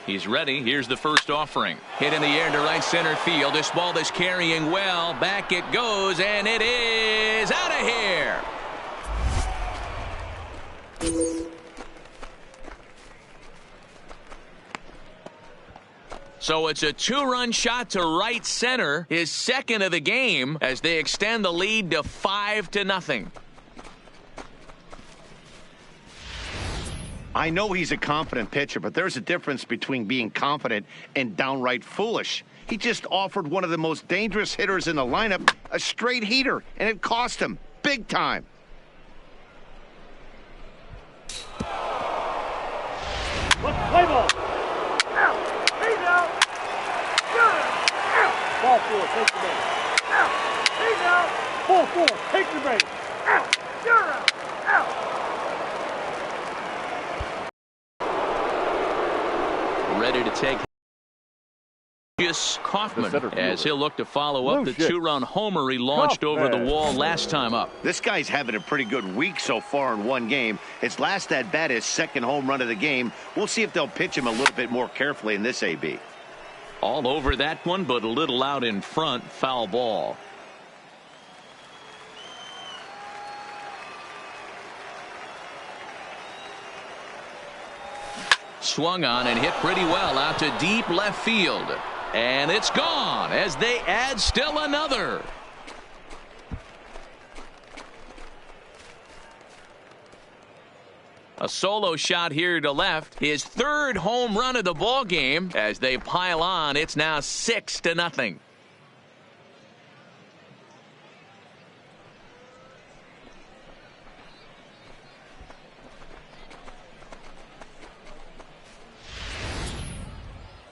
He's ready. Here's the first offering. Hit in the air to right center field. This ball is carrying well. Back it goes, and it is out of here. So it's a 2-run shot to right center, his second of the game, as they extend the lead to 5-0. I know he's a confident pitcher, but there's a difference between being confident and downright foolish. He just offered one of the most dangerous hitters in the lineup a straight heater, and it cost him big time. Play ball. Out. He's out. Out. Ball 4, take the base. Out. He's out. Ball 4, take the base. Out. You're out. Out. Ready to take Lucius Kaufman as he'll look to follow up the 2-run homer he launched over the wall last time up. This guy's having a pretty good week so far in one game. His last at bat is second home run of the game. We'll see if they'll pitch him a little bit more carefully in this AB. All over that one, but a little out in front. Foul ball. Swung on and hit pretty well out to deep left field. And it's gone as they add still another. A solo shot here to left. His third home run of the ball game. As they pile on, it's now 6-0.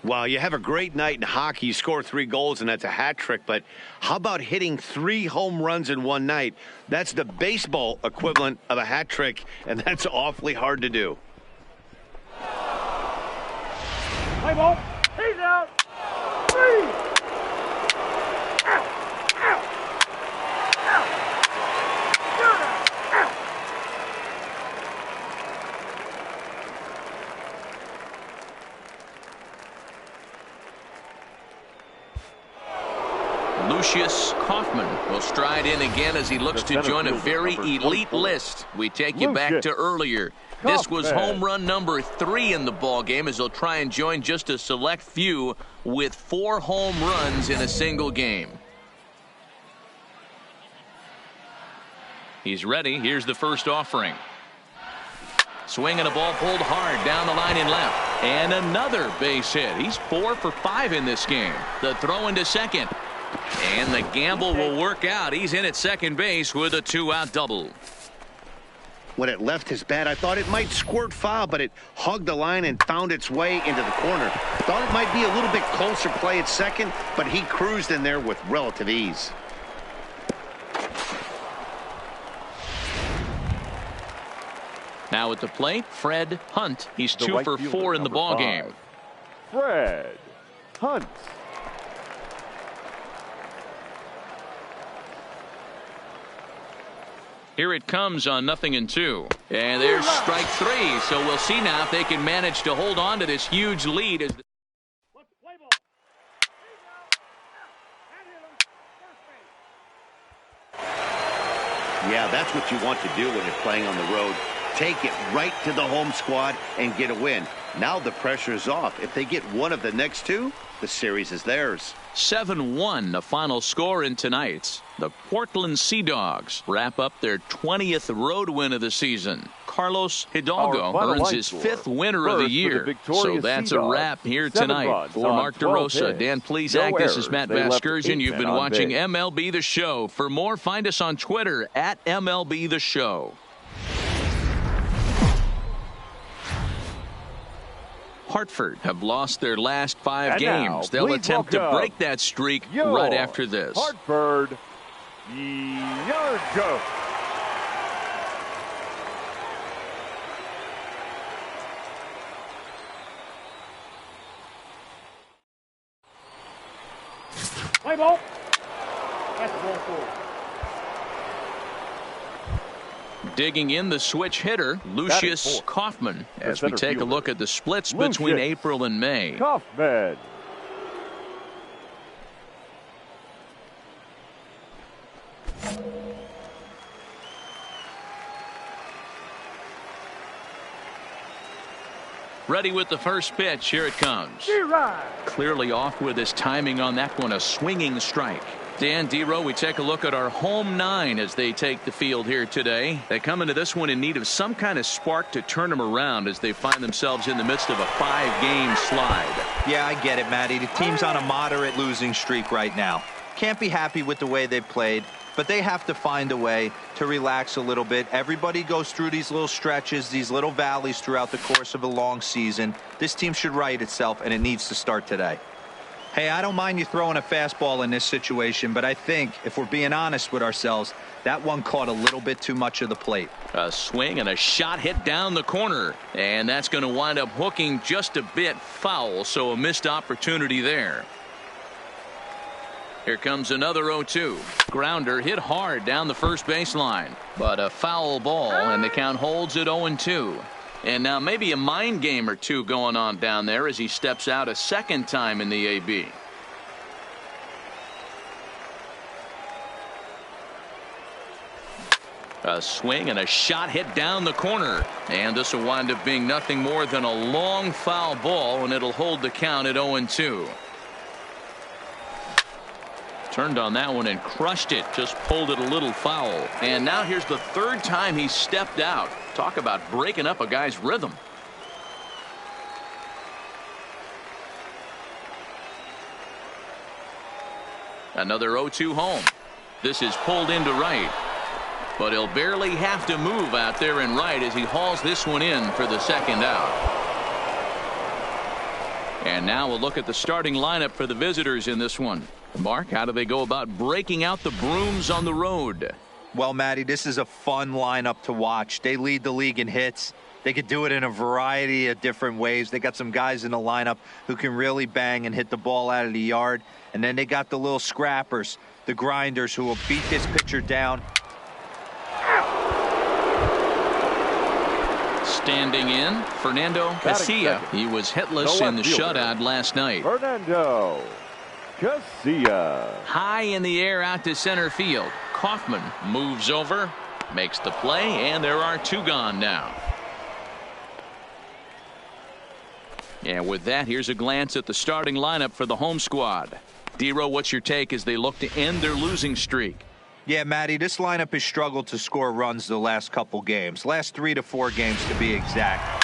Well, you have a great night in hockey. You score 3 goals, and that's a hat trick. But how about hitting 3 home runs in one night? That's the baseball equivalent of a hat trick, and that's awfully hard to do. Play ball. He's out. 3. Out. Out. Out. You're out. Out. Lucius Kaufman will stride in again as he looks to join a very elite list. We take you back to earlier. This was home run number 3 in the ball game as he'll try and join just a select few with 4 home runs in a single game. He's ready. Here's the first offering. Swinging a ball pulled hard down the line in left. And another base hit. He's 4 for 5 in this game. The throw into second. And the gamble will work out. He's in at second base with a 2-out double. When it left his bat, I thought it might squirt foul, but it hugged the line and found its way into the corner. Thought it might be a little bit closer play at second, but he cruised in there with relative ease. Now at the plate, Fred Hunt. He's 2 for 4 in the ball game. Fred Hunt. Here it comes on 0-2. And there's strike 3. So we'll see now if they can manage to hold on to this huge lead. As Yeah, that's what you want to do when you're playing on the road. Take it right to the home squad and get a win. Now the pressure is off. If they get one of the next 2, the series is theirs. 7-1 the final score in tonight's. The Portland Sea Dogs wrap up their 20th road win of the season. Carlos Hidalgo earns his 5th winner of the year. So that's a wrap here tonight. For Mark DeRosa, Dan Plesac, this is Matt Vasgersian. You've been watching MLB The Show. For more, find us on Twitter at MLB The Show. Hartford have lost their last 5 games. They'll attempt to break that streak right after this. Hartford, Yargo. Play ball. That's the ball 4. Digging in the switch hitter, Lucius Kaufman, as we take a look at the splits between April and May. Kaufman. Ready with the first pitch. Here it comes. Clearly off with his timing on that one. A swinging strike. Dan Dero, we take a look at our home 9 as they take the field here today. They come into this one in need of some kind of spark to turn them around as they find themselves in the midst of a 5-game slide. Yeah, I get it, Matty. The team's on a moderate losing streak right now. Can't be happy with the way they've played, but they have to find a way to relax a little bit. Everybody goes through these little stretches, these little valleys throughout the course of a long season. This team should right itself, and it needs to start today. Hey, I don't mind you throwing a fastball in this situation, but I think, if we're being honest with ourselves, that one caught a little bit too much of the plate. A swing and a shot hit down the corner, and that's going to wind up hooking just a bit foul, so a missed opportunity there. Here comes another 0-2. Grounder hit hard down the first baseline, but a foul ball, and the count holds at 0-2. And now maybe a mind game or two going on down there as he steps out a second time in the AB. A swing and a shot hit down the corner, and this will wind up being nothing more than a long foul ball, and it'll hold the count at 0-2. Turned on that one and crushed it. Just pulled it a little foul. And now here's the third time he stepped out. Talk about breaking up a guy's rhythm. Another 0-2 home. This is pulled into right, but he'll barely have to move out there in right as he hauls this one in for the second out. And now we'll look at the starting lineup for the visitors in this one. Mark, how do they go about breaking out the brooms on the road? Well, Matty, this is a fun lineup to watch. They lead the league in hits. They could do it in a variety of different ways. They got some guys in the lineup who can really bang and hit the ball out of the yard. And then they got the little scrappers, the grinders, who will beat this pitcher down. Standing in, Fernando Casilla. He was hitless in the shutout last night. Fernando Casilla. High in the air out to center field. Kaufman moves over, makes the play, and there are 2 gone now. And with that, here's a glance at the starting lineup for the home squad. Dero, what's your take as they look to end their losing streak? Yeah, Matty, this lineup has struggled to score runs the last couple games. Last 3 to 4 games to be exact.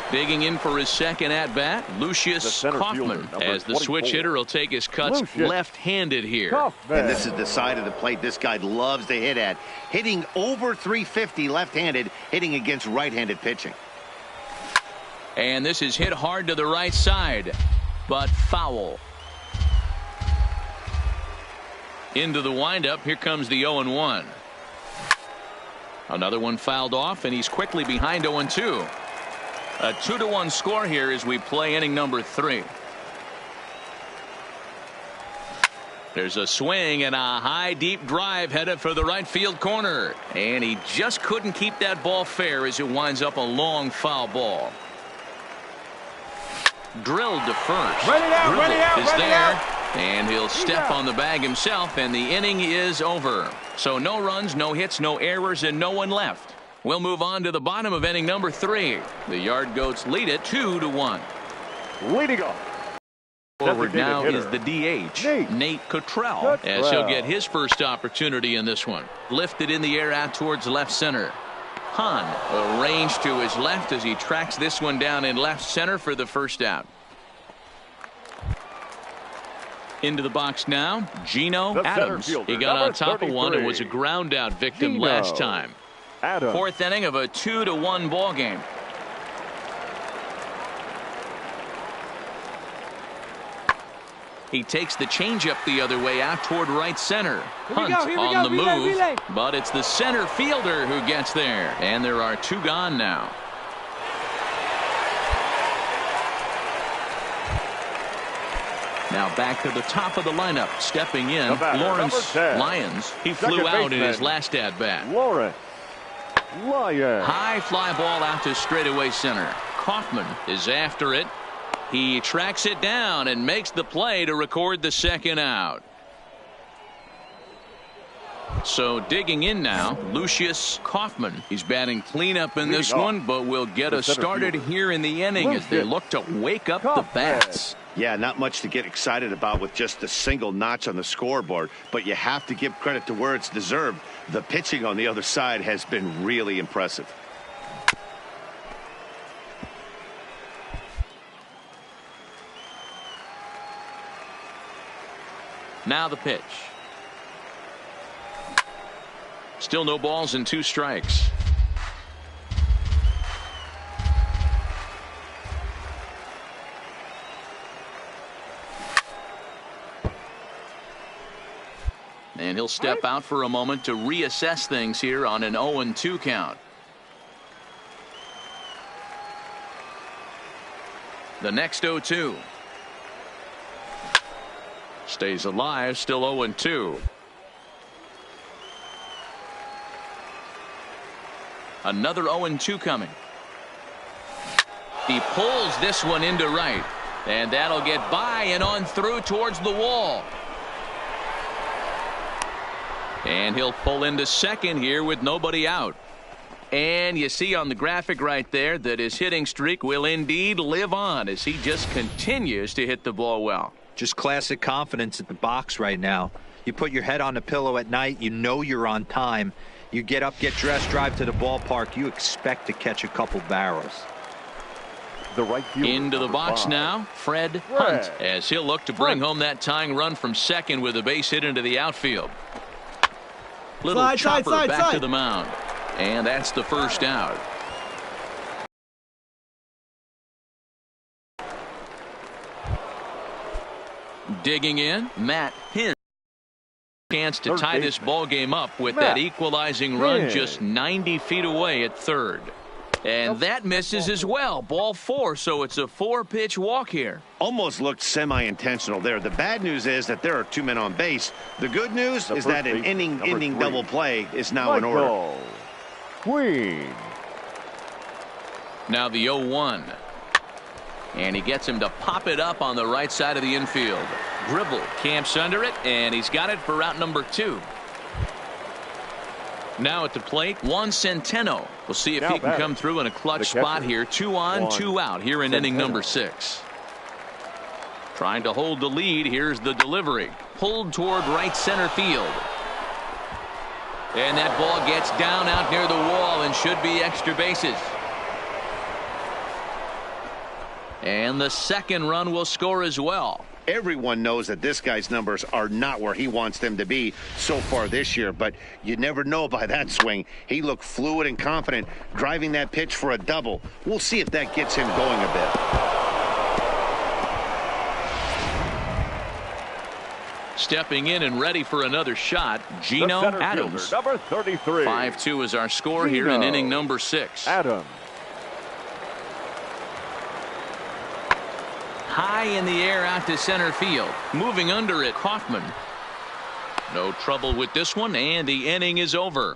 Digging in for his second at-bat, Lucius Kaufman, as the switch hitter will take his cuts left-handed here. And this is the side of the plate this guy loves to hit at. Hitting over 350 left-handed, hitting against right-handed pitching. And this is hit hard to the right side, but foul. Into the windup, here comes the 0-1. Another one fouled off, and he's quickly behind 0-2. A 2-1 score here as we play inning number 3. There's a swing and a high deep drive headed for the right field corner, and he just couldn't keep that ball fair as it winds up a long foul ball. Drilled to first. Run it out, is there, and he'll step on the bag himself, and the inning is over. So no runs, no hits, no errors, and no one left. We'll move on to the bottom of inning number 3. The Yard Goats lead it 2-1. Leading off. Forward now is the DH, Nate Cottrell, as he'll get his first opportunity in this one. Lifted in the air out towards left center. Hahn arranged to his left as he tracks this one down in left center for the first out. Into the box now, Gino Adams. He got on top of one and was a ground out victim last time. Adams. 4th inning of a 2-1 ball game. He takes the changeup the other way out toward right center. Hunt on the move, but it's the center fielder who gets there, and there are 2 gone now. Now back to the top of the lineup. Stepping in, batter, Lawrence Lyons. He flew out in his last at-bat. Lawrence Lyons. High fly ball out to straightaway center. Kaufman is after it. He tracks it down and makes the play to record the second out. So digging in now, Lucius Kaufman. He's batting cleanup in this one, but will get us started here in the inning as they look to wake up the bats. Yeah, not much to get excited about with just a single notch on the scoreboard, but you have to give credit to where it's deserved. The pitching on the other side has been really impressive. Now the pitch. Still no balls and 2 strikes. And he'll step out for a moment to reassess things here on an 0-2 count. The next 0-2. Stays alive, still 0-2. Another 0-2 coming. He pulls this one into right, and that'll get by and on through towards the wall. And he'll pull into second here with nobody out. And you see on the graphic right there that his hitting streak will indeed live on as he just continues to hit the ball well. Just classic confidence at the box right now. You put your head on the pillow at night, you know you're on time. You get up, get dressed, drive to the ballpark, you expect to catch a couple barrels. The right fielder, into the box 5. Now, Fred Hunt, as he'll look to bring home that tying run from second with a base hit into the outfield. Little chopper back to the mound. And that's the first out. Digging in, Matt Hinn. Chance to tie this ball game up with that equalizing run just 90 feet away at third. And that misses as well. Ball 4, so it's a 4-pitch walk here. Almost looked semi-intentional there. The bad news is that there are 2 men on base. The good news is that an inning double play is now in order. Queen. Now the 0-1. And he gets him to pop it up on the right side of the infield. Gribble camps under it, and he's got it for out number 2. Now at the plate, Juan Centeno. We'll see if he can come through in a clutch spot here. 2 on, 2 out here in inning number 6. Trying to hold the lead. Here's the delivery. Pulled toward right center field. And that ball gets down out near the wall and should be extra bases. And the second run will score as well. Everyone knows that this guy's numbers are not where he wants them to be so far this year, but you never know by that swing. He looked fluid and confident driving that pitch for a double. We'll see if that gets him going a bit. Stepping in and ready for another shot, Gino Adams. Number 33. 5-2 is our score here in inning number 6. Adams. High in the air out to center field. Moving under it, Kaufman. No trouble with this one, and the inning is over.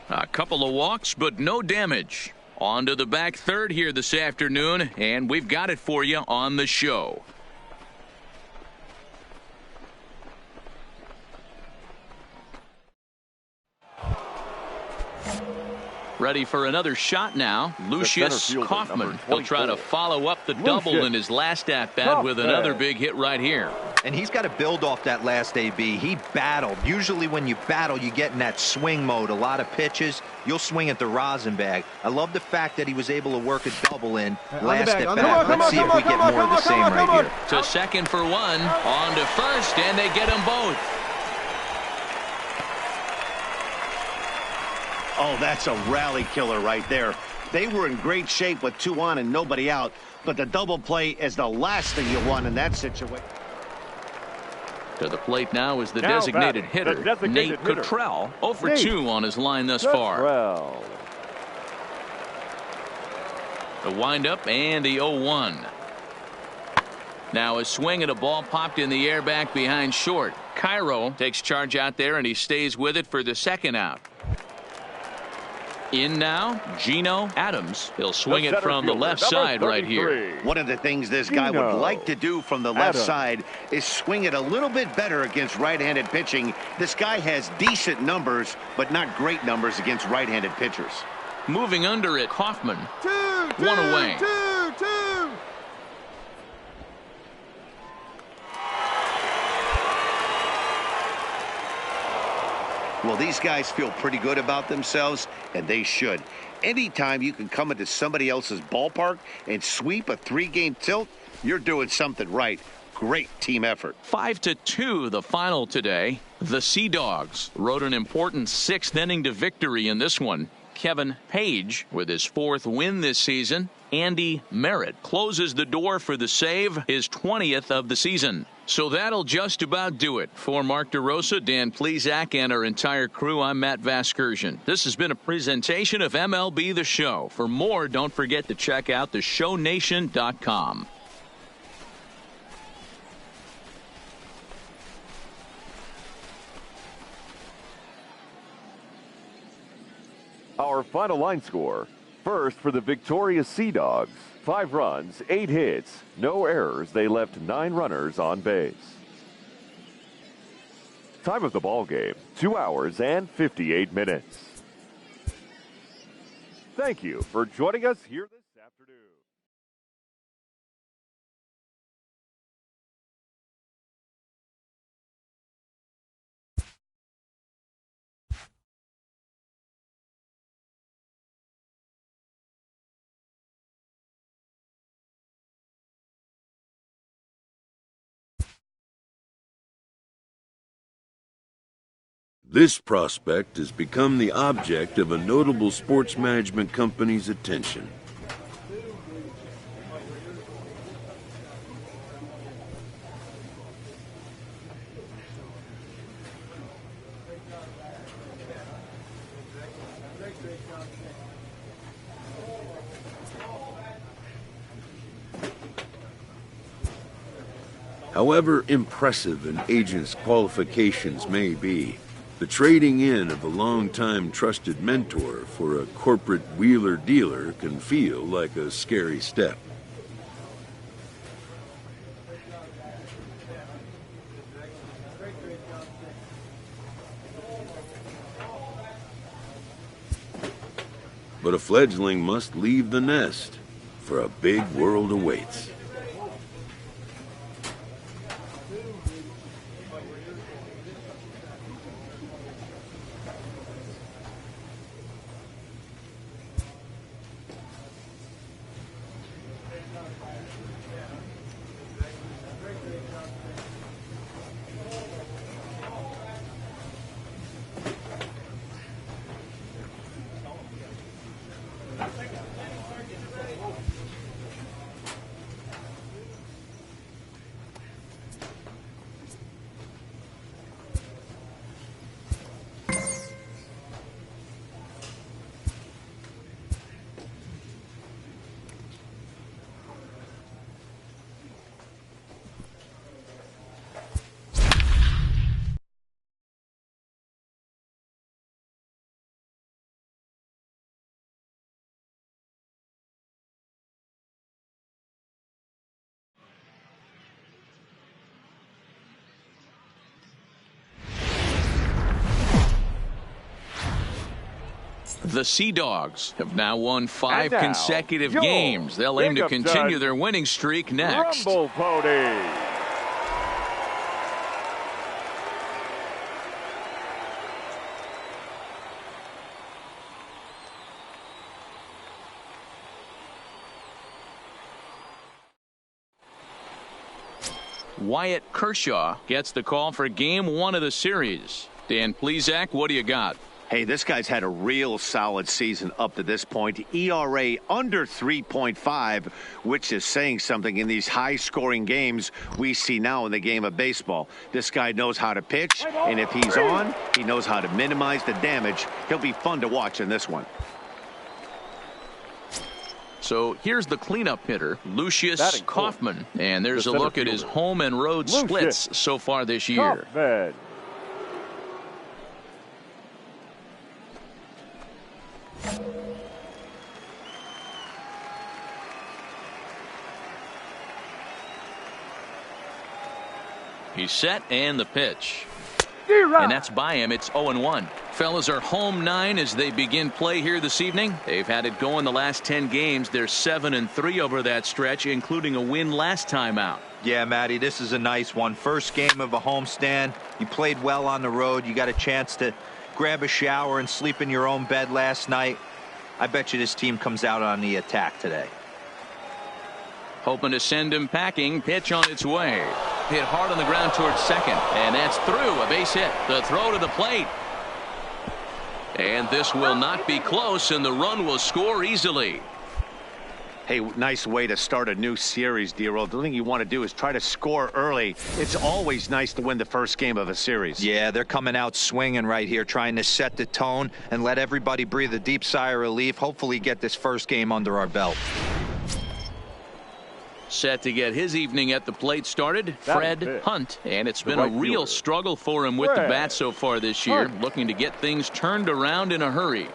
A couple of walks, but no damage. On to the back third here this afternoon, and we've got it for you on the show. Ready for another shot now. Lucius Kaufman. He'll try to follow up the double in his last at-bat with another big hit right here. And he's got to build off that last AB. He battled. Usually when you battle, you get in that swing mode. A lot of pitches, you'll swing at the rosin bag. I love the fact that he was able to work a double in last at-bat. Let's see if we get more of the same right here. To second for one. On to first, and they get them both. Oh, that's a rally killer right there. They were in great shape with 2 on and nobody out, but the double play is the last thing you want in that situation. To the plate now is the designated hitter, Nate Cottrell. 0 for 2 on his line thus far. The windup and the 0-1. Now a swing and a ball popped in the air back behind short. Cairo takes charge out there, and he stays with it for the second out. In now, Geno Adams. He'll swing it from the left side right here. One of the things this guy would like to do from the left side is swing it a little bit better against right-handed pitching. This guy has decent numbers, but not great numbers against right-handed pitchers. Moving under it, Kaufman. One away. Well, these guys feel pretty good about themselves, and they should. Anytime you can come into somebody else's ballpark and sweep a 3-game tilt, you're doing something right. Great team effort. 5-2 the final today. The Sea Dogs rode an important 6th inning to victory in this one. Kevin Page with his 4th win this season. Andy Merritt closes the door for the save, his 20th of the season. So that'll just about do it. For Mark DeRosa, Dan Plesac, and our entire crew, I'm Matt Vasgersian. This has been a presentation of MLB The Show. For more, don't forget to check out theshownation.com. Our final line score. First for the victorious Sea Dogs. 5 runs, 8 hits, no errors. They left 9 runners on base. Time of the ball game, 2 hours and 58 minutes. Thank you for joining us here this afternoon. This prospect has become the object of a notable sports management company's attention. However impressive an agent's qualifications may be, the trading in of a long-time trusted mentor for a corporate wheeler-dealer can feel like a scary step. But a fledgling must leave the nest, for a big world awaits. The Sea Dogs have now won 5 consecutive games. They'll aim to continue their winning streak next. Rumble Pony. Wyatt Kershaw gets the call for Game 1 of the series. Dan Plesac, what do you got? Hey, this guy's had a real solid season up to this point. ERA under 3.5, which is saying something in these high-scoring games we see now in the game of baseball. This guy knows how to pitch, and if he's on, he knows how to minimize the damage. He'll be fun to watch in this one. So here's the cleanup hitter, Lucius Kaufman. And there's a look at his home and road splits so far this year. Kaufman. He's set and the pitch. And that's by him. It's 0-1. Fellas are home 9 as they begin play here this evening. They've had it going the last 10 games. They're 7-3 over that stretch, including a win last time out. Yeah, Matty, this is a nice one. First game of a homestand. You played well on the road. You got a chance to grab a shower and sleep in your own bed last night. I bet you this team comes out on the attack today. Hoping to send him packing. Pitch on its way. Hit hard on the ground towards second. And that's through. A base hit. The throw to the plate. And this will not be close, and the run will score easily. Hey, nice way to start a new series, D-Roll. The thing you want to do is try to score early. It's always nice to win the first game of a series. Yeah, they're coming out swinging right here, trying to set the tone and let everybody breathe a deep sigh of relief. Hopefully get this first game under our belt. Set to get his evening at the plate started, Fred Hunt. And it's been a real struggle for him with the bat so far this year, looking to get things turned around in a hurry.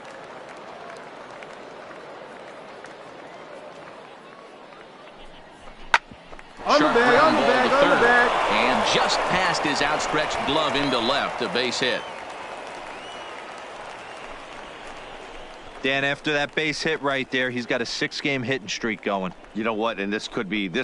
On the bag. And just past his outstretched glove into left, a base hit. Dan, after that base hit right there, he's got a 6-game hitting streak going. You know what? And this could lead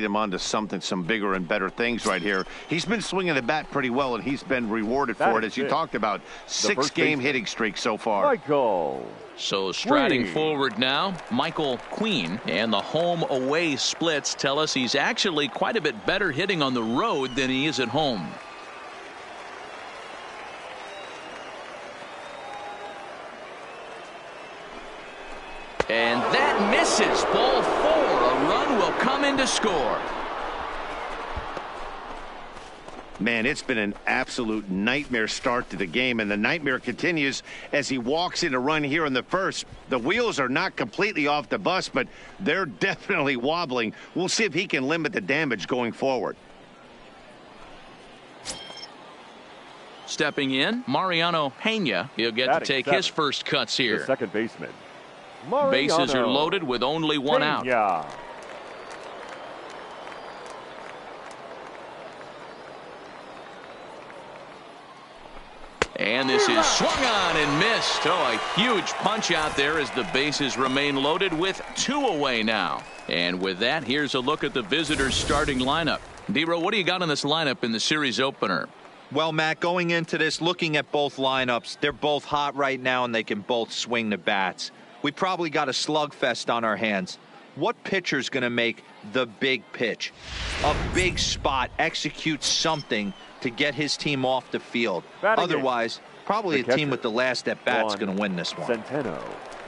him on to some bigger and better things right here. He's been swinging the bat pretty well, and he's been rewarded for it, as you talked about. 6-game hitting streak so far. Michael. So striding forward now, Michael Queen. And the home-away splits tell us he's actually quite a bit better hitting on the road than he is at home. And that misses. Ball 4. A run will come in to score. Man, it's been an absolute nightmare start to the game, and the nightmare continues as he walks in a run here in the first. The wheels are not completely off the bus, but they're definitely wobbling. We'll see if he can limit the damage going forward. Stepping in, Mariano Pena. He'll get to take his first cuts here. The second baseman. Bases are loaded with only one out. And this is swung on and missed. Oh, a huge punch out there as the bases remain loaded with 2 away now. And with that, here's a look at the visitors' starting lineup. D-Row, what do you got in this lineup in the series opener? Well, Matt, going into this, looking at both lineups, they're both hot right now, and they can both swing the bats. We probably got a slugfest on our hands. What pitcher's going to make the big pitch? A big spot, execute something to get his team off the field. Otherwise, probably a team with the last at-bat's going to win this one. Centeno.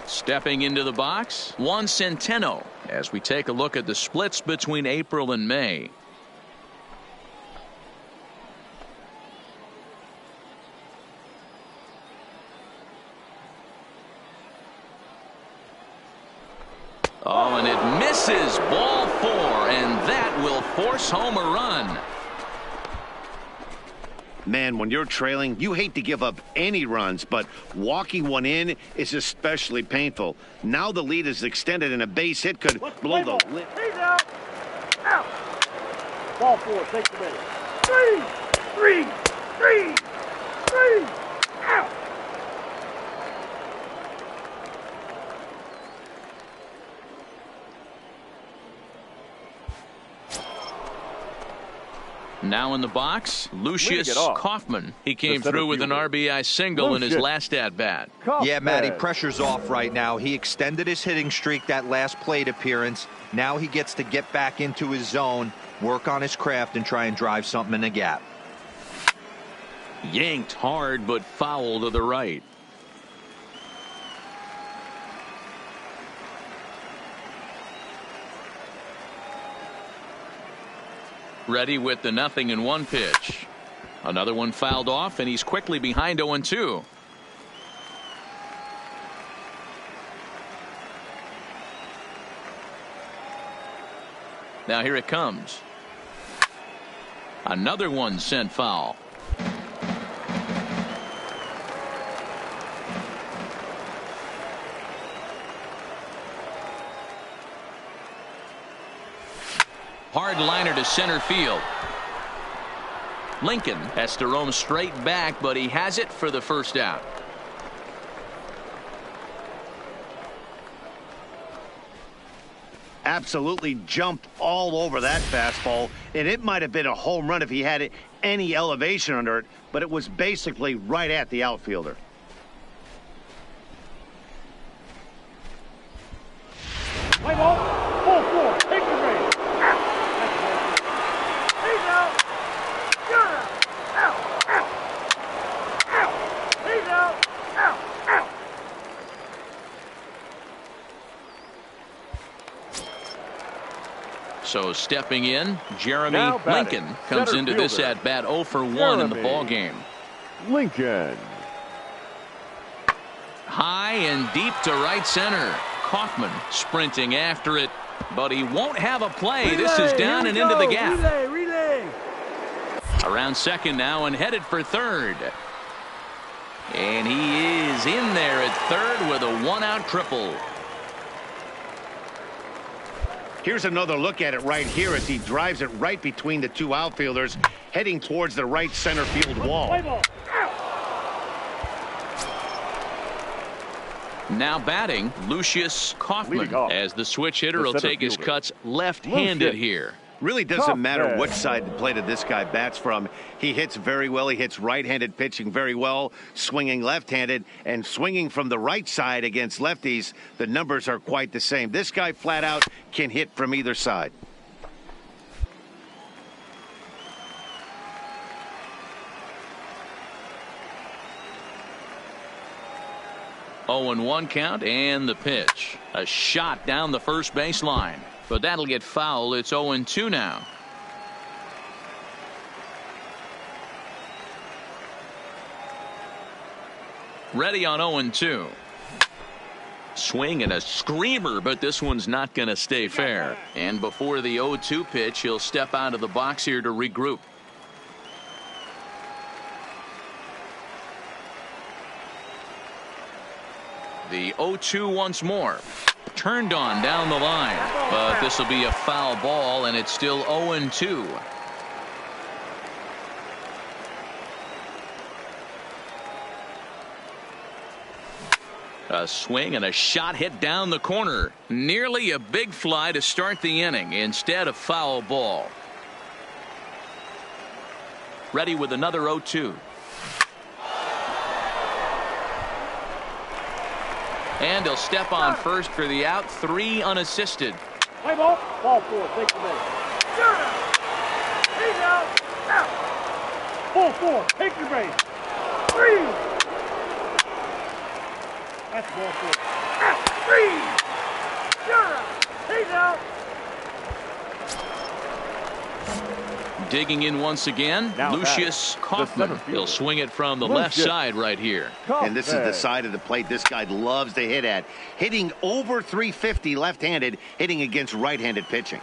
Stepping into the box, Juan Centeno, as we take a look at the splits between April and May. Oh, and it misses. Ball 4, and that will force home a run. Man, when you're trailing, you hate to give up any runs, but walking one in is especially painful. Now the lead is extended, and a base hit could blow the lid. He's out. Out. Ball 4, take the minute. 3. Out. Now in the box, Lucius Kaufman. He came through with an RBI single in his last at-bat. Yeah, Matty, pressure's off right now. He extended his hitting streak that last plate appearance. Now he gets to get back into his zone, work on his craft, and try and drive something in the gap. Yanked hard, but foul to the right. Ready with the 0-1 pitch. Another one fouled off, and he's quickly behind 0-2. Now here it comes. Another one sent foul. Hard liner to center field. Lincoln has to roam straight back, but he has it for the first out. Absolutely jumped all over that fastball, and it might have been a home run if he had any elevation under it, but it was basically right at the outfielder. Play ball. 4-4. Take the base. He's out. You're out. Out. Out. Out. He's out. Out. Out. So stepping in, Jeremy Lincoln comes into this at bat 0 for 1 in the ball game. Lincoln. High and deep to right center. Kaufman sprinting after it, but he won't have a play. Relay, this is down and into the gap. Relay. Around second now and headed for third. And he is in there at third with a one-out triple. Here's another look at it right here as he drives it right between the two outfielders, heading towards the right center field wall. Play ball. Now batting, Lucius Kaufman, as the switch hitter will take his cuts left-handed here. Really doesn't matter which side of the plate this guy bats from. He hits very well. He hits right-handed pitching very well, swinging left-handed, and swinging from the right side against lefties. The numbers are quite the same. This guy flat out can hit from either side. Oh, and 1 count, and the pitch. A shot down the first baseline, but that'll get foul. It's 0-2 now. Ready on 0-2. Swing and a screamer, but this one's not going to stay fair. And before the 0-2 pitch, he'll step out of the box here to regroup. The 0-2 once more. Turned on down the line, but this will be a foul ball, and it's still 0-2. A swing and a shot hit down the corner. Nearly a big fly to start the inning. Instead, a foul ball. Ready with another 0-2. And he'll step on first for the out. 3 unassisted. Play ball. Ball 4. Take the base. You're out. He's out. Out. 4-4. Take the base. 3. That's ball 4. Out. 3. You're out. He's out. Digging in once again, Lucius Kaufman. He'll swing it from the left side right here. And this is the side of the plate this guy loves to hit at. Hitting over 350 left-handed, hitting against right-handed pitching.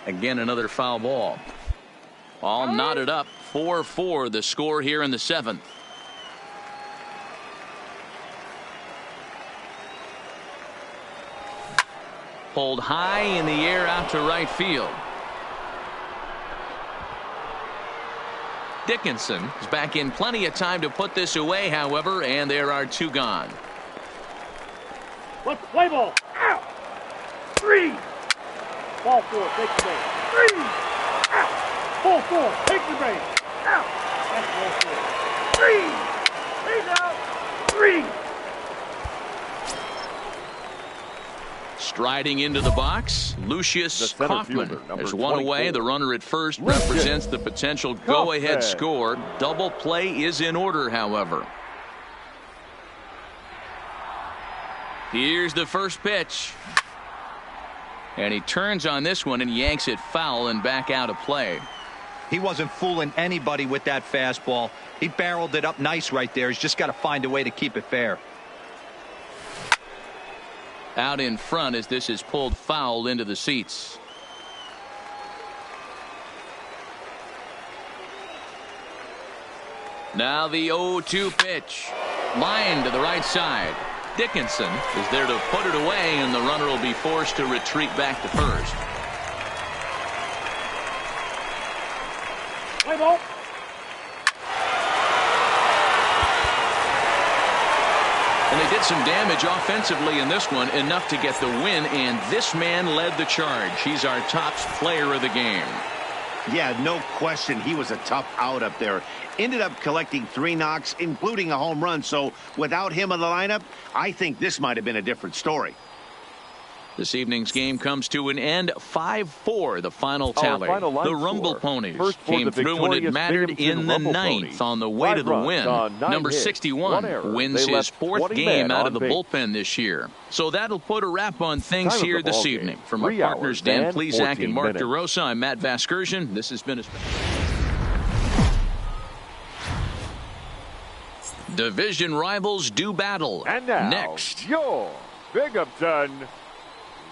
Again, another foul ball. All knotted up. 4-4 the score here in the 7th. Pulled high in the air out to right field. Dickinson is back in plenty of time to put this away, however, and there are 2 gone. Let's play ball. Out. 3. Ball 4. Take the base. 3. Out. Ball 4. Take the base. Out. That's ball 4. 3. He's out. 3. Striding into the box, Lucius Kaufman. There's 1 away. The runner at first represents the potential go-ahead score. Double play is in order, however. Here's the first pitch. And he turns on this one and yanks it foul and back out of play. He wasn't fooling anybody with that fastball. He barreled it up nice right there. He's just got to find a way to keep it fair. out in front as this is pulled foul into the seats. Now the 0-2 pitch. Line to the right side. Dickinson is there to put it away, and the runner will be forced to retreat back to first. Play ball. And they did some damage offensively in this one, enough to get the win, and this man led the charge. He's our top player of the game. Yeah, no question. He was a tough out up there. Ended up collecting 3 knocks, including a home run. So without him in the lineup, I think this might have been a different story. This evening's game comes to an end. 5-4, the final tally. The Rumble Ponies came through when it mattered in the 9th on the way to the win. Number 61 wins his 4th game out of the bullpen this year. So that'll put a wrap on things here this evening. From our partners Dan Plesac and Mark DeRosa, I'm Matt Vasgersian. This has been a division rivals do battle. And now, next, your Binghamton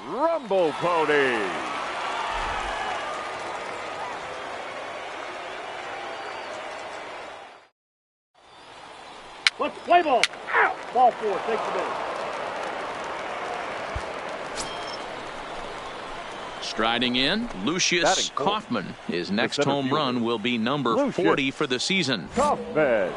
Rumble Ponies. Let's play ball. Out. Ball 4. Take the base. striding in, Lucius Kaufman. His next home run will be number 40 for the season. Kaufman.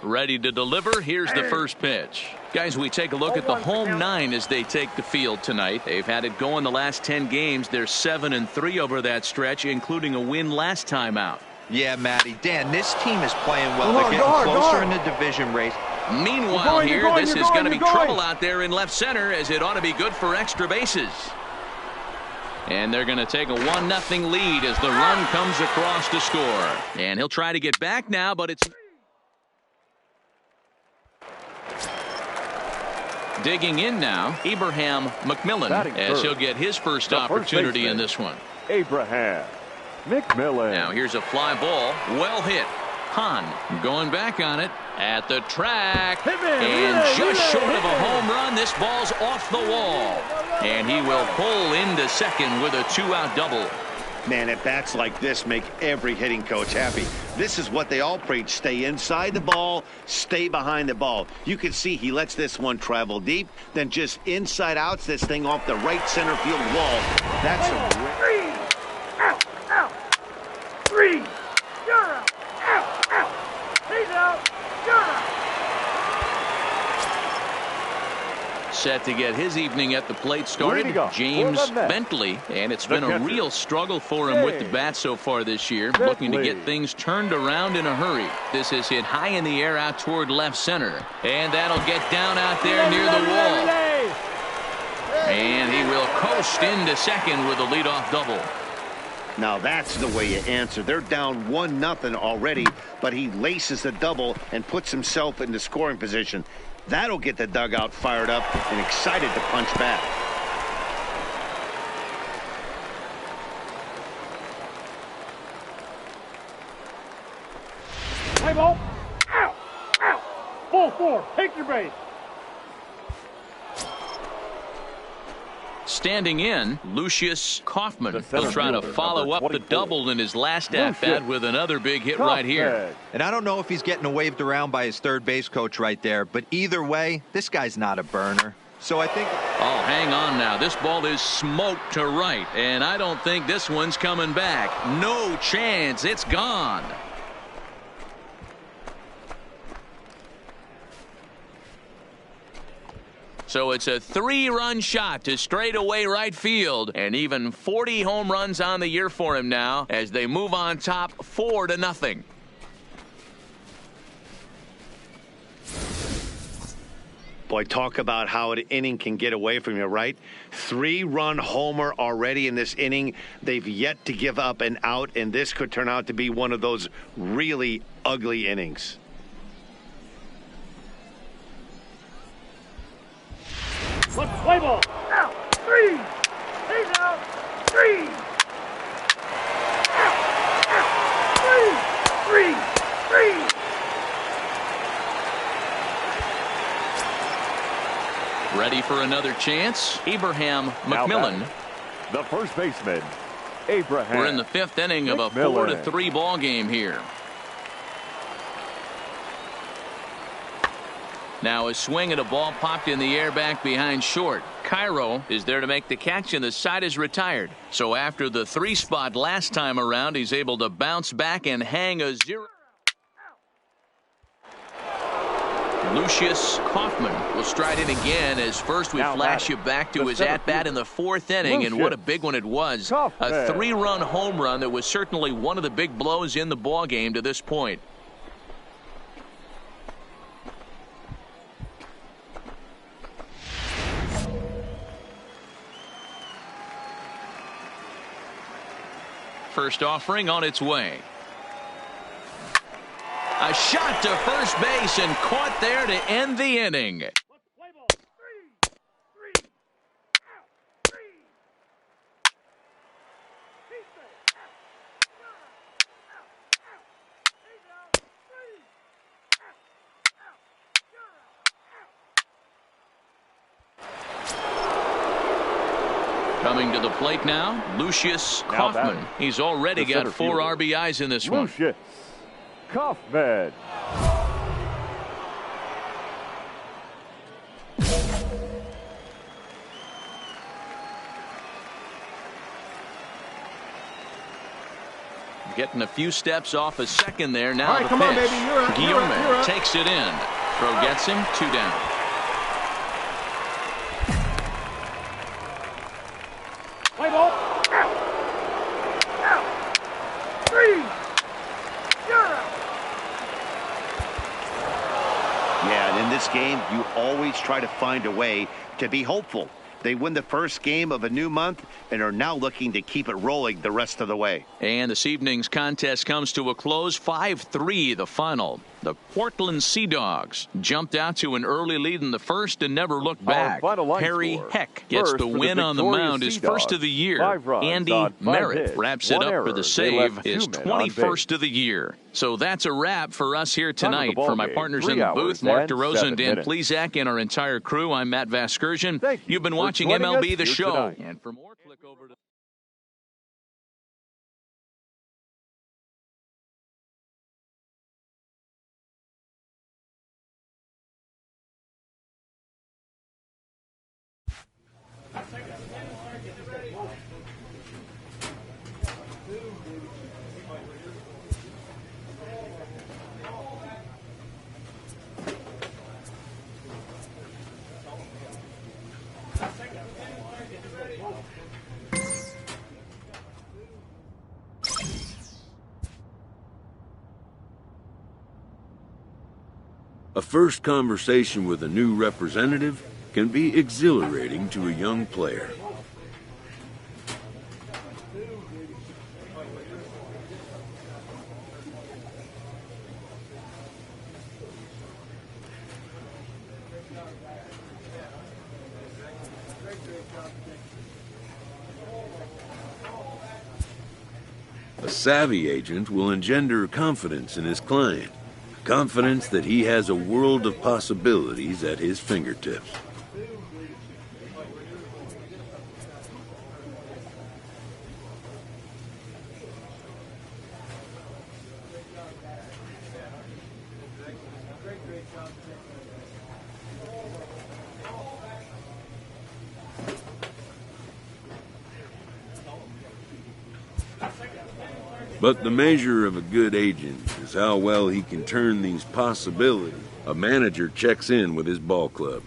Ready to deliver. Here's the first pitch. Guys, we take a look at the home 9 as they take the field tonight. They've had it going the last 10 games. They're 7-3 over that stretch, including a win last time out. Yeah, Matty. Dan, this team is playing well. They're getting closer in the division race. Meanwhile, this is going to be trouble out there in left center, as it ought to be good for extra bases. And they're going to take a 1-0 lead as the run comes across to score. And he'll try to get back now, but it's... Digging in now, Abraham McMillan, as he'll get his first opportunity in this one. Abraham McMillan. Now here's a fly ball, well hit. Hahn going back on it at the track, and just short of a home run. This ball's off the wall, and he will pull into second with a 2-out double. Man, at bats like this make every hitting coach happy. This is what they all preach. Stay inside the ball, stay behind the ball. You can see he lets this one travel deep, then just inside outs this thing off the right center field wall. That's a three. Out, out. 3. You're out. Out, out. He's out. You're out. Set to get his evening at the plate started, James Bentley, and it's been a real struggle for him with the bat so far this year, looking to get things turned around in a hurry. This is hit high in the air out toward left center, and that'll get down out there near the wall. And he will coast into second with a leadoff double. Now that's the way you answer. They're down 1-0 already, but he laces the double and puts himself into scoring position. That'll get the dugout fired up and excited to punch back. Play ball. Out. Out. Ball 4. Take your base. Standing in, Lucius Kaufman. He'll try to follow up the double in his last at-bat with another big hit right here. And I don't know if he's getting waved around by his third base coach right there, but either way, this guy's not a burner. So I think... Oh, hang on now. This ball is smoked to right, and I don't think this one's coming back. No chance. It's gone. So it's a 3-run shot to straightaway right field, and even 40 home runs on the year for him now as they move on top 4-0. Boy, talk about how an inning can get away from you, right? 3-run homer already in this inning. They've yet to give up an out, and this could turn out to be one of those really ugly innings. Let's play ball. Out. 3. He's out. 3. Out. Out. 3. 3. 3. Ready for another chance? Abraham McMillan. The first baseman, Abraham. We're in the 5th inning of a 4-3 ball game here. Now a swing and a ball popped in the air back behind short. Cairo is there to make the catch, and the side is retired. So after the 3 spot last time around, he's able to bounce back and hang a 0. Lucius Kaufman will stride in again, as first we flash you back to his at-bat in the 4th inning, and what a big one it was. A 3-run home run that was certainly one of the big blows in the ball game to this point. First offering on its way. A shot to first base and caught there to end the inning. Coming to the plate now, Lucius Kaufman. He's already got 4 RBIs in this one. Lucius Kaufman. Getting a few steps off a second there. Now the pitch. come on, baby. You're up. Takes it in. Throw gets him. 2 down. Play ball. Yeah, and in this game, you always try to find a way to be hopeful. They win the first game of a new month and are now looking to keep it rolling the rest of the way. And this evening's contest comes to a close. 5-3 the final. The Portland Sea Dogs jumped out to an early lead in the first and never looked back. Harry Heck gets the win on the mound, his first of the year. Andy Merritt wraps it up for the save, his 21st of the year. So that's a wrap for us here tonight. For my partners in the booth, Mark DeRosa, Dan Plesac, and our entire crew, I'm Matt Vasgersian. You've been watching MLB The Show. And for more, click over to A first conversation with a new representative can be exhilarating to a young player. A savvy agent will engender confidence in his client. Confidence that he has a world of possibilities at his fingertips. But the measure of a good agent is how well he can turn these possibilities. A manager checks in with his ball club.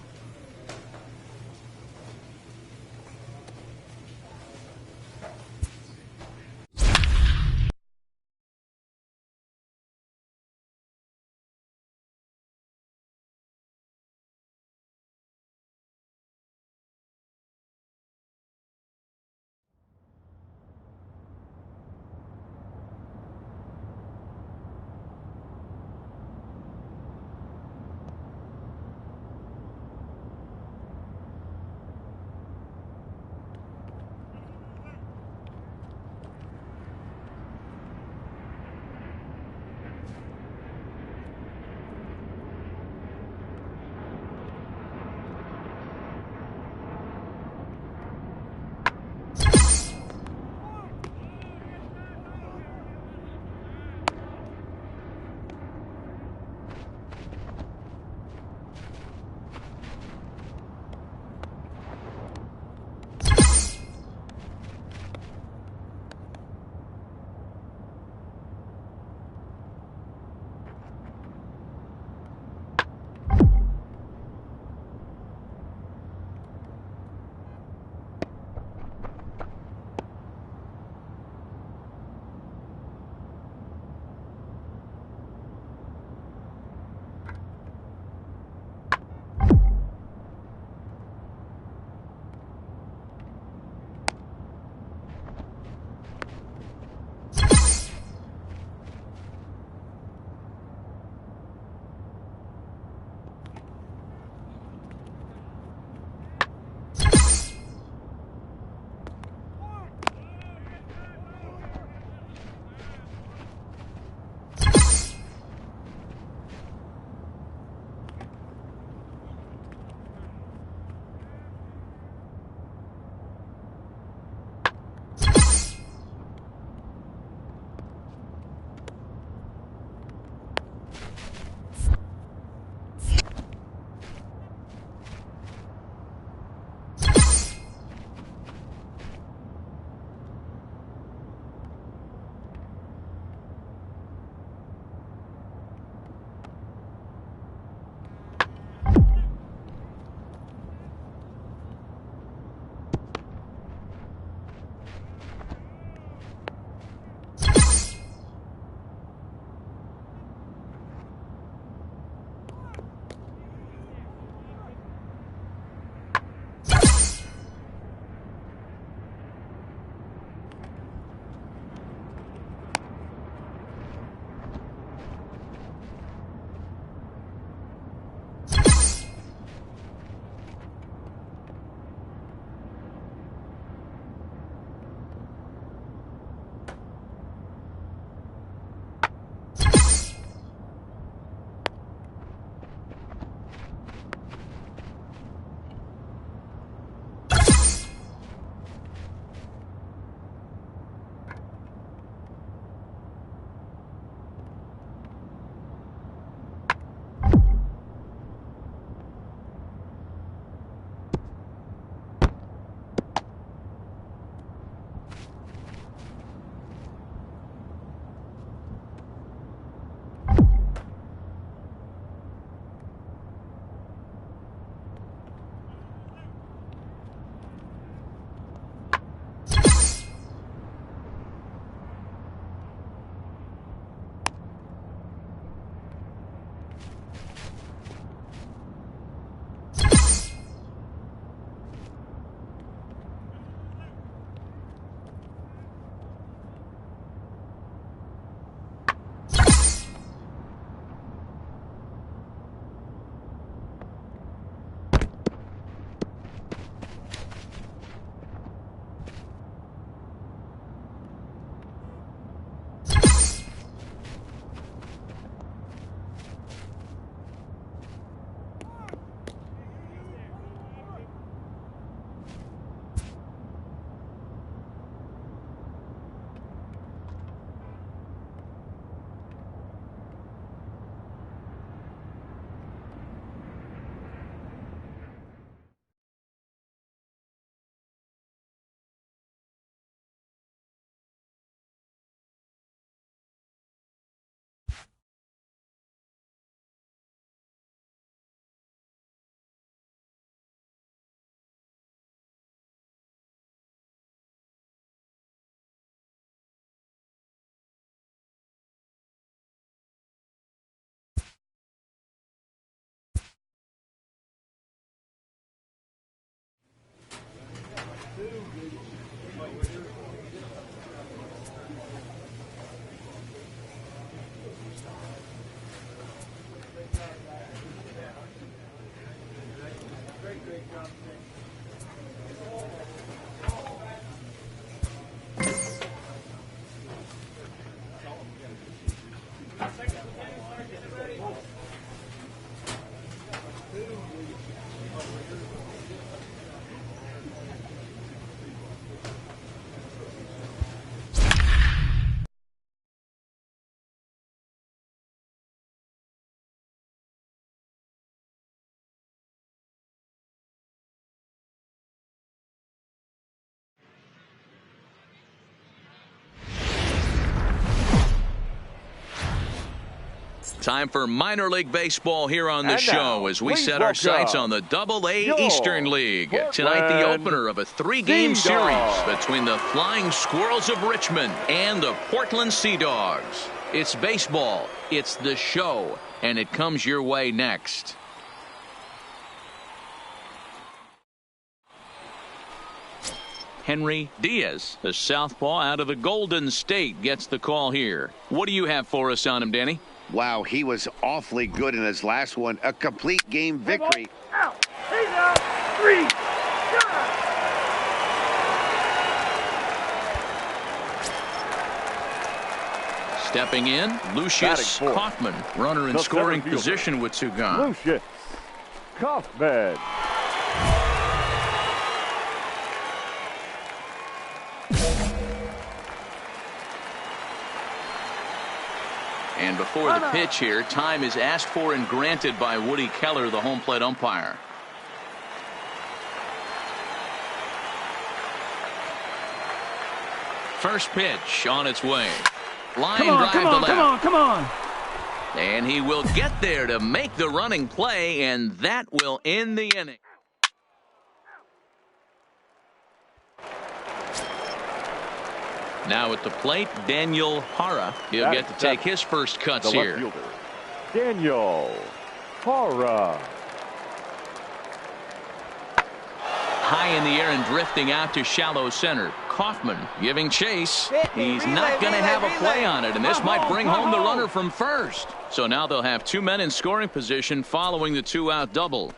Time for minor league baseball here on the show as we set our sights on the Double-A Eastern League. Tonight, the opener of a 3-game series between the Flying Squirrels of Richmond and the Portland Sea Dogs. It's baseball, it's the show, and it comes your way next. Henry Diaz, the southpaw out of the Golden State, gets the call here. What do you have for us on him, Danny? Wow, he was awfully good in his last one. A complete game victory. Out. He's out. 3. Stepping in, Lucius Kaufman, runner in scoring position with 2 gone. Lucius Kaufman. And before the pitch here, time is asked for and granted by Woody Keller, the home plate umpire. First pitch on its way. Line drive to left. Come on. And he will get there to make the running play, and that will end the inning. Now at the plate, Daniel Hara. He'll get to take his first cuts here. Fielder, Daniel Hara. High in the air and drifting out to shallow center. Kaufman giving chase. He's not going to have a play on it, and this might bring home the runner from first. So now they'll have 2 men in scoring position following the 2-out double.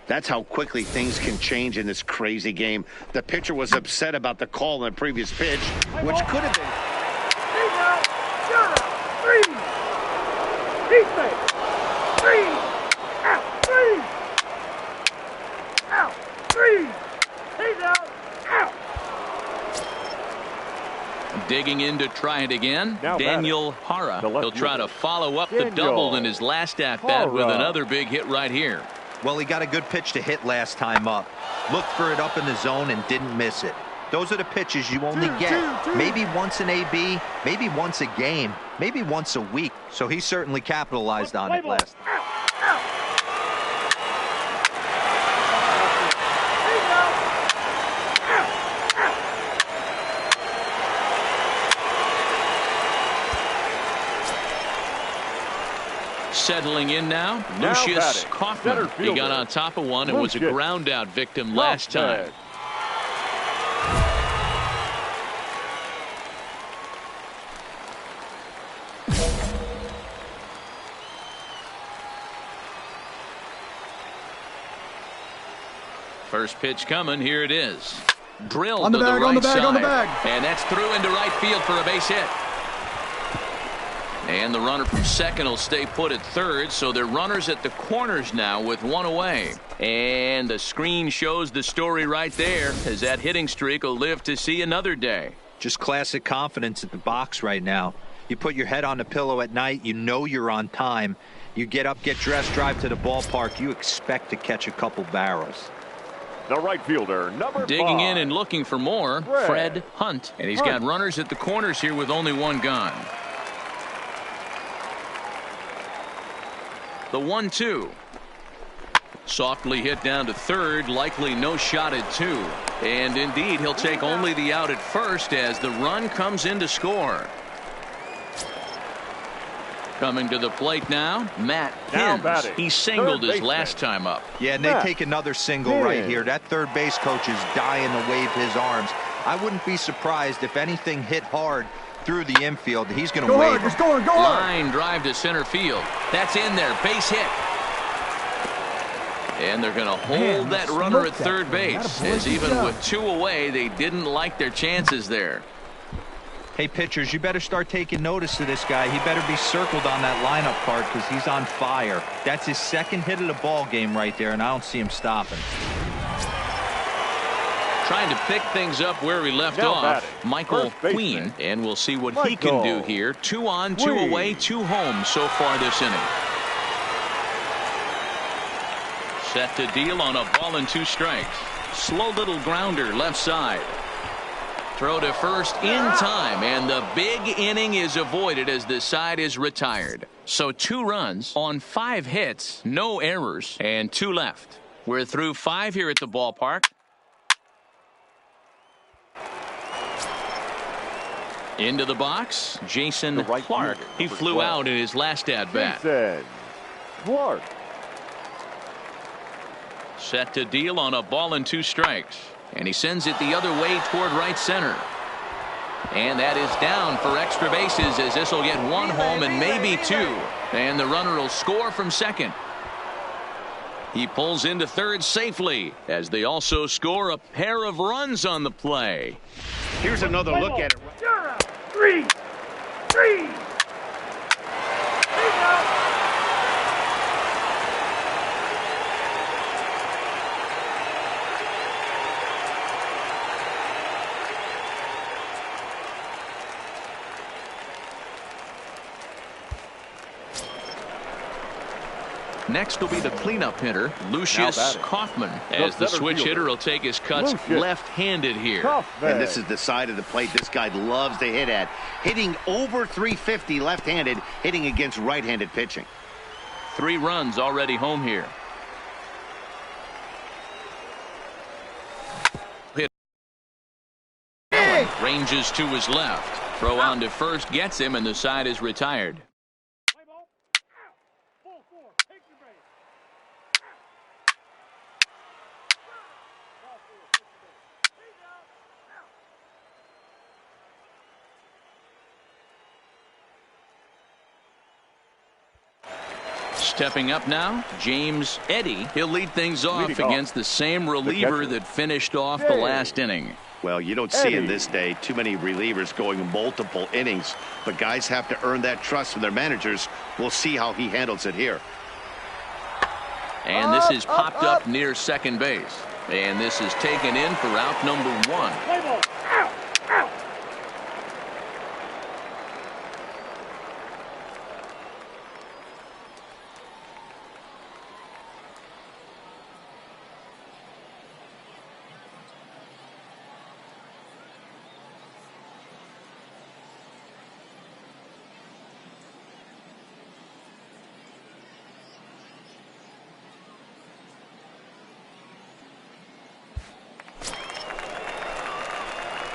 That's how quickly things can change in this crazy game. The pitcher was upset about the call in the previous pitch, which could have been. He's out. 3. He's safe. 3. Out. 3. Out. 3. He's out. Out. Digging in to try it again, now Daniel Hara. He'll try to follow up the double in his last at-bat with another big hit right here. Well, he got a good pitch to hit last time up. Looked for it up in the zone and didn't miss it. Those are the pitches you only get maybe once an AB, maybe once a game, maybe once a week. So he certainly capitalized on it last time. Settling in now, Lucius Kaufman. He got on top of one and was a ground out victim last time. First pitch coming. Here it is. Drilled to the right side. And that's through into right field for a base hit. And the runner from second will stay put at third, so they're runners at the corners now with 1 away. And the screen shows the story right there, as that hitting streak will live to see another day. Just classic confidence at the box right now. You put your head on the pillow at night, you know you're on time. You get up, get dressed, drive to the ballpark, you expect to catch a couple barrels. The right fielder, number 5. Digging in and looking for more, Fred Hunt. And he's got runners at the corners here with only 1 gone. The 1-2. Softly hit down to third, likely no shot at 2. And indeed, he'll take only the out at first as the run comes in to score. Coming to the plate now, Matt Hins. He singled his last time up. Yeah, and they take another single right here. That third base coach is dying to wave his arms. I wouldn't be surprised if anything hit hard through the infield. He's going to wave. Go line drive to center field. That's in there. Base hit. And they're going to hold that runner at third base, as even with 2 away, they didn't like their chances there. Hey, pitchers, you better start taking notice of this guy. He better be circled on that lineup card because he's on fire. That's his second hit of the ball game right there, and I don't see him stopping. Trying to pick things up where we left off, Michael Queen, and we'll see what he can do here. 2 on, 2 away, 2 home so far this inning. Set to deal on a ball and 2 strikes. Slow little grounder left side. Throw to first in time, and the big inning is avoided as the side is retired. So 2 runs on 5 hits, no errors, and 2 left. We're through 5 here at the ballpark. Into the box, Jason Clark. He flew out in his last at-bat. Clark. Set to deal on a ball and 2 strikes. And he sends it the other way toward right center. And that is down for extra bases, as this will get 1 home and maybe 2. And the runner will score from second. He pulls into third safely, as they also score a pair of runs on the play. Here's another look at it. 3. Next will be the cleanup hitter, Lucius Kaufman, as the switch hitter will take his cuts left-handed here. And this is the side of the plate this guy loves to hit at. Hitting over 350 left-handed, hitting against right-handed pitching. 3 runs already home here. Hit. Ranges to his left. Throw on to first gets him, and the side is retired. Stepping up now, James Eddy. He'll lead things off against the same reliever that finished off the last inning. Well, you don't see in this day too many relievers going multiple innings, but guys have to earn that trust from their managers. We'll see how he handles it here. And this is popped up near second base. And this is taken in for out number 1.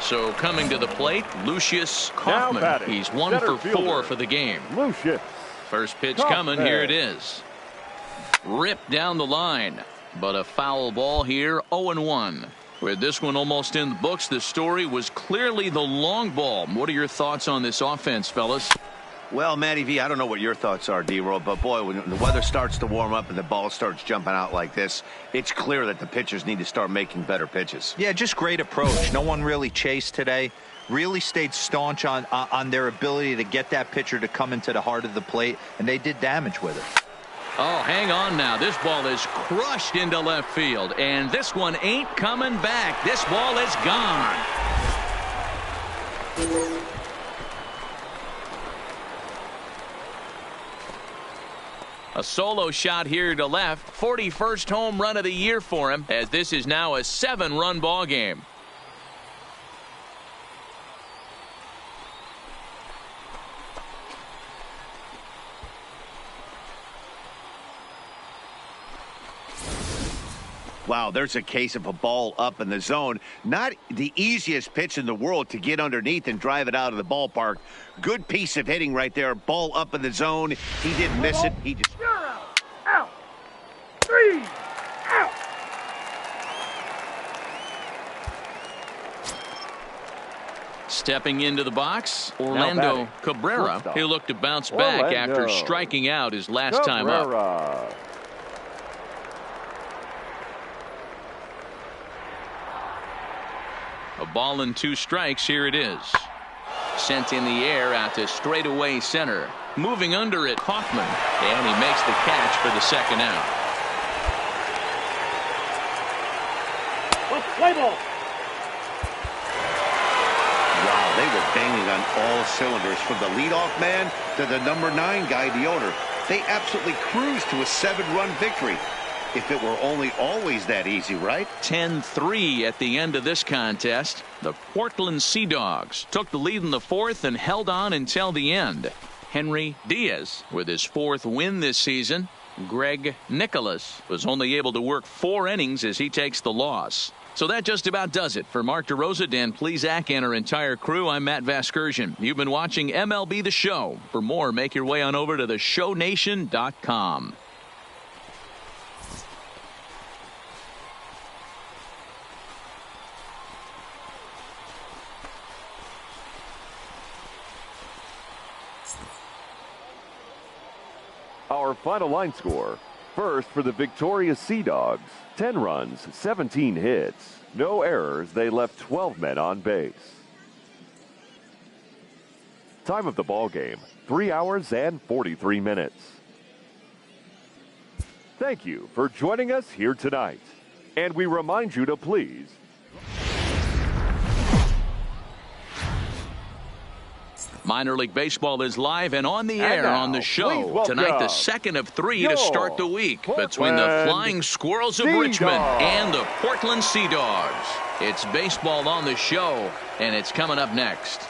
So coming to the plate, Lucius Kaufman. He's 1 for 4 for the game. First pitch coming. Here it is. Ripped down the line, but a foul ball here. 0-1. With this one almost in the books, the story was clearly the long ball. What are your thoughts on this offense, fellas? Well, Matty V, I don't know what your thoughts are, D-Roll, but boy, when the weather starts to warm up and the ball starts jumping out like this, it's clear that the pitchers need to start making better pitches. Yeah, just great approach. No one really chased today. Really stayed staunch on their ability to get that pitcher to come into the heart of the plate, and they did damage with it. Oh, hang on now. This ball is crushed into left field, and this one ain't coming back. This ball is gone. A solo shot here to left. 41st home run of the year for him, as this is now a 7-run ball game. Wow, there's a case of a ball up in the zone. Not the easiest pitch in the world to get underneath and drive it out of the ballpark. Good piece of hitting right there. Ball up in the zone. He didn't miss it. He just... You're out. Out. 3. Out. Stepping into the box, Orlando Cabrera. He'll look to bounce back after striking out his last time up. A ball and 2 strikes. Here it is. Sent in the air out to straightaway center. Moving under it, Kaufman. And he makes the catch for the second out. Let's play ball. Wow, they were banging on all cylinders from the leadoff man to the number 9 guy, the owner. They absolutely cruised to a 7-run victory. If it were only always that easy, right? 10-3 at the end of this contest. The Portland Sea Dogs took the lead in the 4th and held on until the end. Henry Diaz with his 4th win this season. Greg Nicholas was only able to work 4 innings as he takes the loss. So that just about does it. For Mark DeRosa, Dan Plesac, and our entire crew, I'm Matt Vasgersian. You've been watching MLB The Show. For more, make your way on over to theshownation.com. Our final line score. First for the victorious Sea Dogs. 10 runs, 17 hits. No errors. They left 12 men on base. Time of the ball game, 3 hours and 43 minutes. Thank you for joining us here tonight. And we remind you to please Minor League Baseball is live and on the air on the show. Tonight, the second of 3 to start the week between the Flying Squirrels of Richmond and the Portland Sea Dogs. It's baseball on the show, and it's coming up next.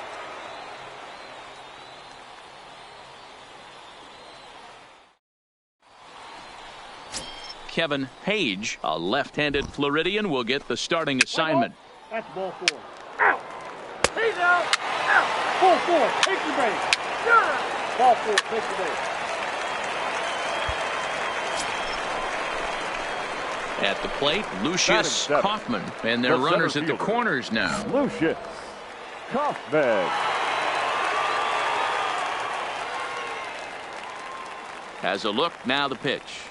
Kevin Page, a left-handed Floridian, will get the starting assignment. That's ball 4. Out. He's out. Out. Ball 4. Take the base. Ball 4. Take the base. At the plate, Lucius Kaufman, and their runners at the corners now. Lucius Kaufman. Has a look, now the pitch.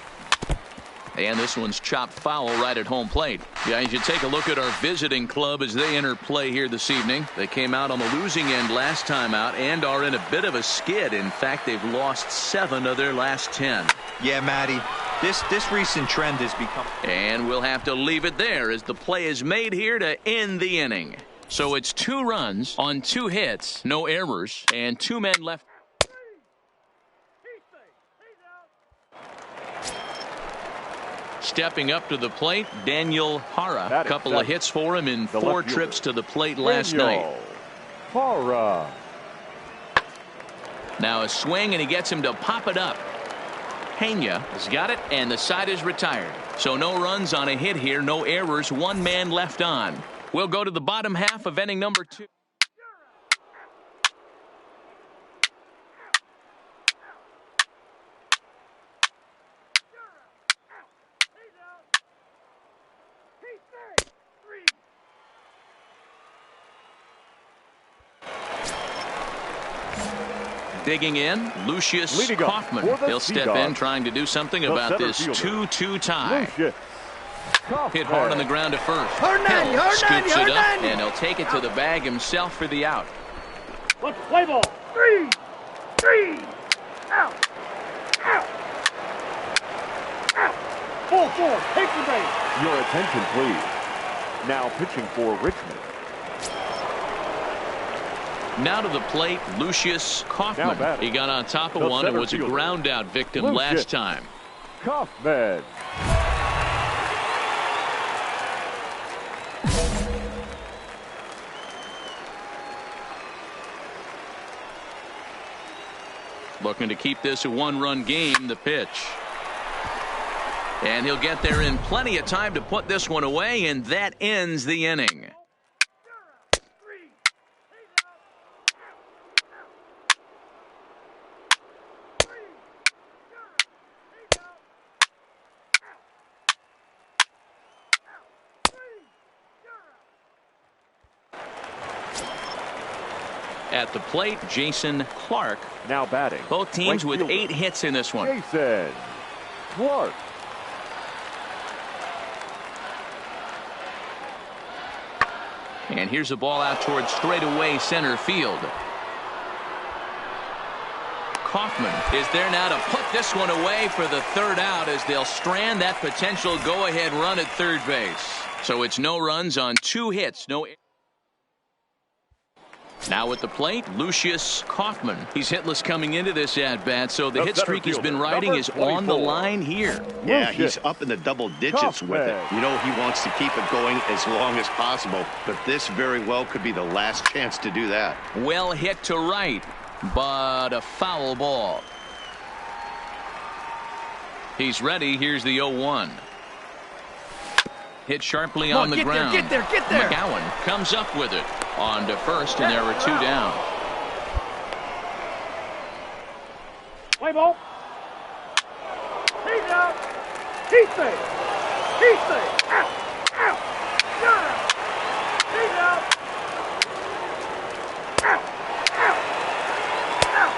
And this one's chopped foul right at home plate. Yeah, you should take a look at our visiting club as they enter play here this evening. They came out on the losing end last time out and are in a bit of a skid. In fact, they've lost 7 of their last 10. Yeah, Matty, this recent trend has become... And we'll have to leave it there as the play is made here to end the inning. So it's 2 runs on 2 hits, no errors, and 2 men left. Stepping up to the plate, Daniel Hara. A couple of hits for him in 4 trips to the plate last night. Hara. Now a swing, and he gets him to pop it up. Pena has got it, and the side is retired. So no runs on a hit here, no errors, 1 man left on. We'll go to the bottom half of inning number 2. Digging in, Lucius Kaufman. He'll step in trying to do something about this 2-2 tie. Hit hard on the ground to first. Hill scoops it up, and he'll take it to the bag himself for the out. Let's play ball. 3. Out. Out. Out. Ball 4. Take the base. Your attention, please. Now pitching for Richmond. Now to the plate, Lucius Kaufman. He got on top of one and was a ground out victim last time. Kaufman. Looking to keep this a 1-run game, the pitch. And he'll get there in plenty of time to put this one away, and that ends the inning. At the plate, Jason Clark. Now batting. Both teams with 8 hits in this one. Jason Clark. And here's a ball out towards straightaway center field. Kaufman is there now to put this one away for the 3rd out as they'll strand that potential go-ahead run at third base. So it's no runs on 2 hits. Now at the plate, Lucius Kaufman. He's hitless coming into this at-bat, so the hit streak he's been riding is on the line here. Yeah, he's up in the double digits with it. You know, he wants to keep it going as long as possible, but this very well could be the last chance to do that. Well hit to right, but a foul ball. He's ready. Here's the 0-1. Hit sharply on the ground. Get there. McGowan comes up with it. On to first, and there were 2 down. Play ball. He's out. He's safe. He's safe. Out. Out. Got him. He's out. Out. Out. Out.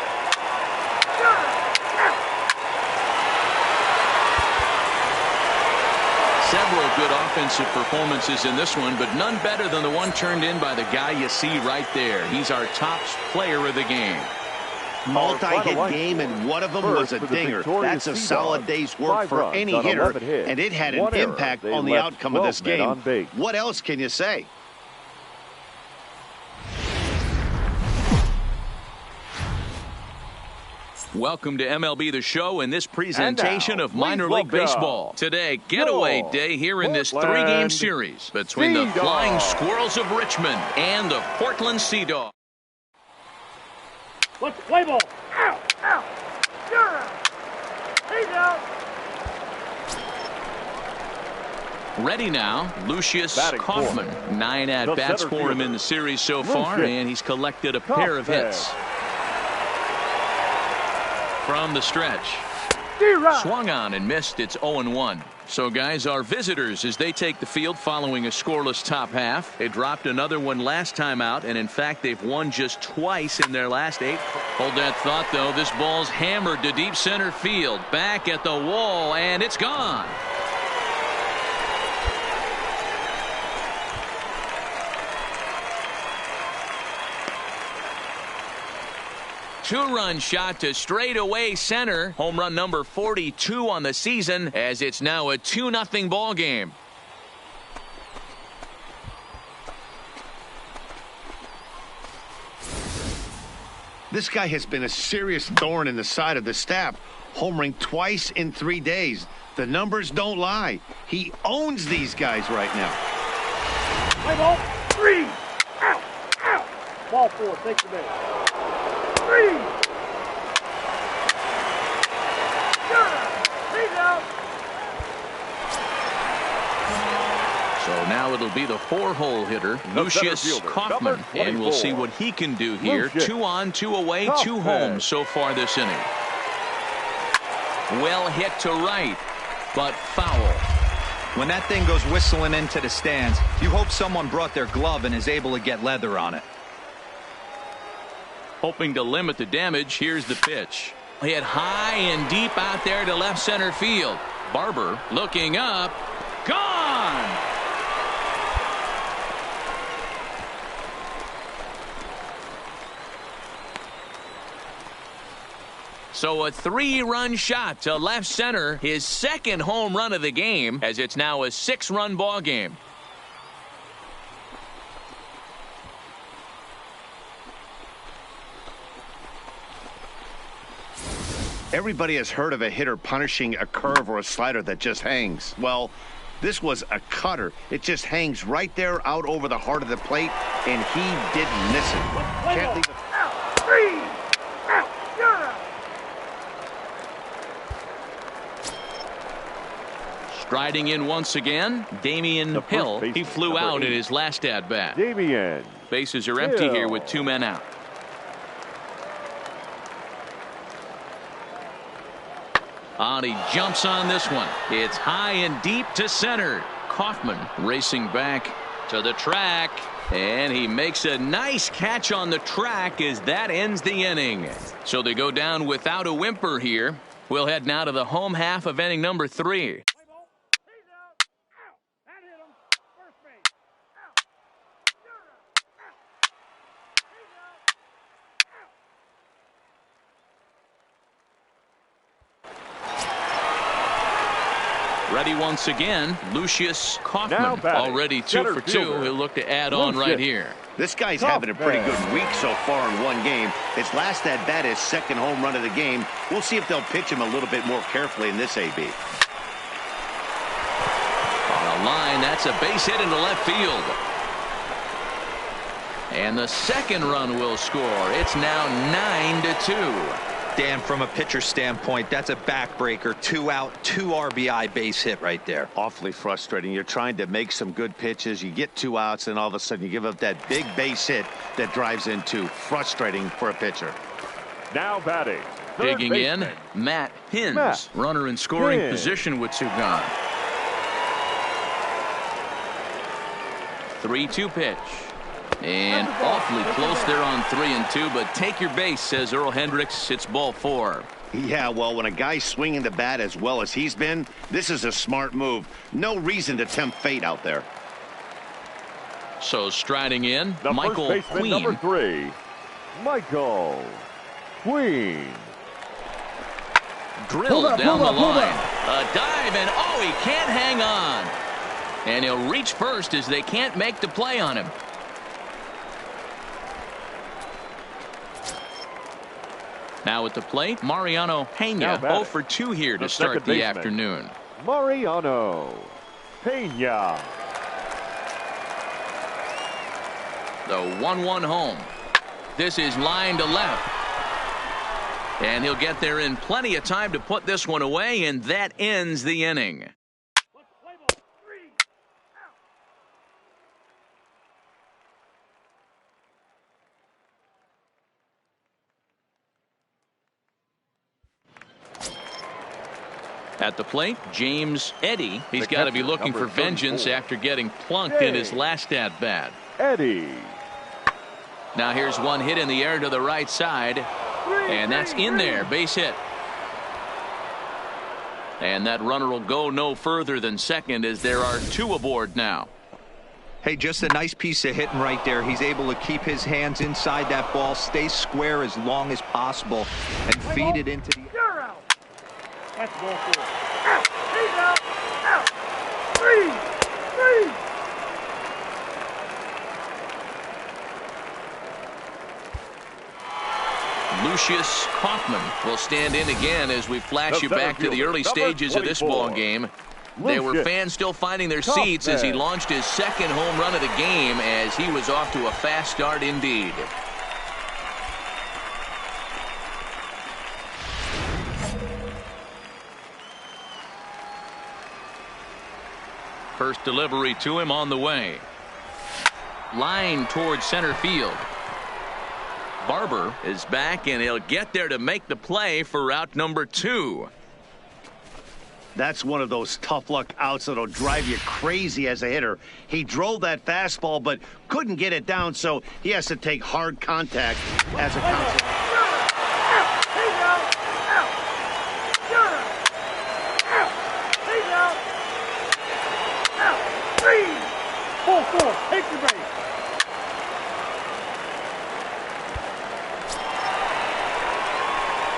Got him. Out. Several good offensive performances in this one, but none better than the one turned in by the guy you see right there. He's our top player of the game. Multi-hit game, and one of them was a dinger. That's a solid day's work for any hitter, and it had an impact on the outcome of this game. What else can you say? Welcome to MLB The Show and this presentation of minor league baseball. Today, getaway day here in this 3-game series between the Flying Squirrels of Richmond and the Portland Sea Dogs. Let's play ball. Out. Out. Got him. He's out. Ready now, Lucius Kaufman. 9 at-bats for him in the series so far, and he's collected a pair of hits. From the stretch. Swung on and missed. It's 0-1. So, guys, our visitors, as they take the field following a scoreless top half. They dropped another one last time out, and in fact, they've won just twice in their last 8. Hold that thought, though. This ball's hammered to deep center field. Back at the wall, and it's gone. Two-run shot to straightaway center. Home run number 42 on the season, as it's now a 2-0 ball game. This guy has been a serious thorn in the side of the staff, homering twice in 3 days. The numbers don't lie. He owns these guys right now. Play ball. 3. Out. Out. Ball 4. Take the base. 3. He's out. So now it'll be the 4-hole hitter, Lucius Kaufman, and we'll see what he can do here. 2 on, 2 away, 2 home so far this inning. Well hit to right, but foul. When that thing goes whistling into the stands, you hope someone brought their glove and is able to get leather on it. Hoping to limit the damage, here's the pitch. Hit high and deep out there to left center field. Barber looking up. Gone! So a 3-run shot to left center, his second home run of the game, as it's now a 6-run ball game. Everybody has heard of a hitter punishing a curve or a slider that just hangs. Well, this was a cutter. It just hangs right there out over the heart of the plate, and he didn't miss it. Can't leave it. Out. 3. Out. Got him. Striding in once again, Damian Hill. He flew out in his last at-bat. Damian. Bases are empty here with 2 men out. And he jumps on this one. It's high and deep to center. Kaufman racing back to the track. And he makes a nice catch on the track as that ends the inning. So they go down without a whimper here. We'll head now to the home half of inning number 3. Ready once again, Lucius Kaufman, already 2 for 2. He'll look to add on right here. This guy's having a pretty good week so far in one game. His last at bat, his second home run of the game. We'll see if they'll pitch him a little bit more carefully in this AB. On a line, that's a base hit into left field. And the second run will score. It's now 9-2. Dan, from a pitcher standpoint, that's a backbreaker. 2 out, 2 RBI base hit right there. Awfully frustrating. You're trying to make some good pitches. You get 2 outs, and all of a sudden you give up that big base hit that drives in 2. Frustrating for a pitcher. Now batting. Digging in, Matt Hins. Runner in scoring position with 2 gone. 3-2 pitch. And awfully close there on 3-2, but take your base, says Earl Hendricks. It's ball 4. Yeah, well, when a guy's swinging the bat as well as he's been, this is a smart move. No reason to tempt fate out there. So striding in, the Michael first baseman, Queen. number 3, Michael Queen. Drilled down the line. A dive, and oh, he can't hang on. And he'll reach first as they can't make the play on him. Now at the plate, Mariano Pena, 0 for 2 here to start the afternoon. Mariano Pena. The 1-1 home. This is line to left. And he'll get there in plenty of time to put this one away, and that ends the inning. At the plate, James Eddy. He's got to be looking for vengeance after getting plunked in his last at-bat. Eddy. Now here's one hit in the air to the right side. And that's in there. Base hit. And that runner will go no further than second as there are 2 aboard now. Hey, just a nice piece of hitting right there. He's able to keep his hands inside that ball, stay square as long as possible, and feed it into the... That's ball 4. Out. He's out. Out. 3. Lucius Kaufman will stand in again as we flash you back to the early stages of this ball game. There were fans still finding their seats as he launched his second home run of the game, as he was off to a fast start indeed. First delivery to him on the way. Line towards center field. Barber is back, and he'll get there to make the play for out number 2. That's one of those tough luck outs that'll drive you crazy as a hitter. He drove that fastball but couldn't get it down, so he has to take hard contact as a consequence. Take the base.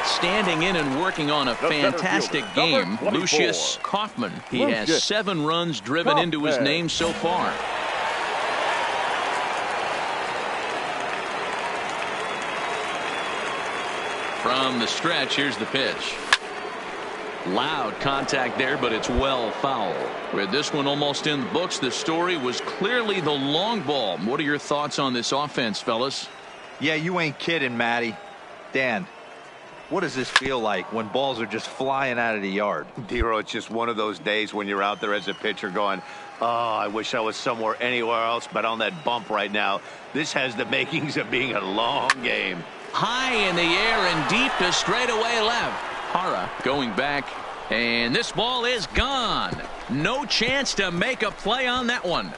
Standing in and working on a fantastic game, Lucius Kaufman. He has 7 runs driven into his name so far. From the stretch, here's the pitch. Loud contact there, but it's well foul. With this one almost in the books, the story was clearly the long ball. What are your thoughts on this offense, fellas? Yeah, you ain't kidding, Matty. Dan. What does this feel like when balls are just flying out of the yard? Dero, it's just one of those days when you're out there as a pitcher going, oh, I wish I was somewhere anywhere else but on that bump right now. This has the makings of being a long game. High in the air and deep to straightaway left. Hara going back, and this ball is gone. No chance to make a play on that one.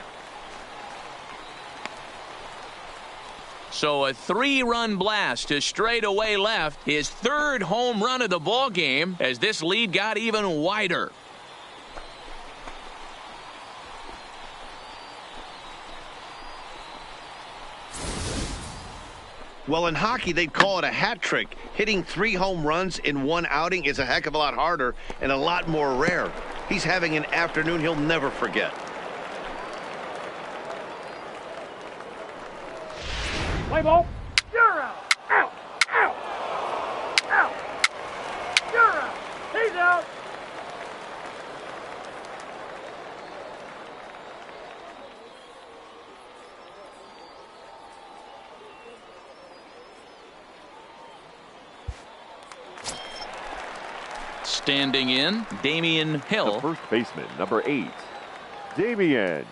So a 3-run blast to straightaway left, his 3rd home run of the ball game as this lead got even wider. Well, in hockey, they'd call it a hat trick. Hitting 3 home runs in one outing is a heck of a lot harder and a lot more rare. He's having an afternoon he'll never forget. Play ball. You're out. Out. Out. Out. You're out. He's out. Standing in, Damian Hill. The first baseman, number 8, Damian.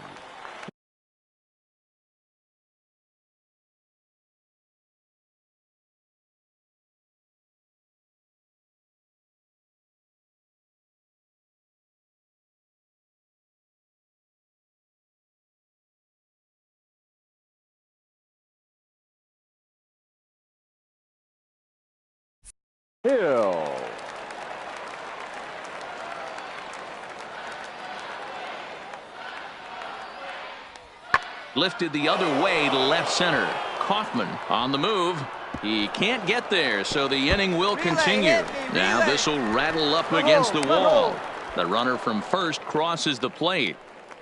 Hill. Lifted the other way to left center. Kaufman on the move. He can't get there, so the inning will continue. Now this will rattle up against the wall. The runner from first crosses the plate.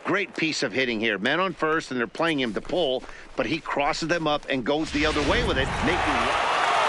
Great piece of hitting here. Men on first, and they're playing him to pull, but he crosses them up and goes the other way with it, making...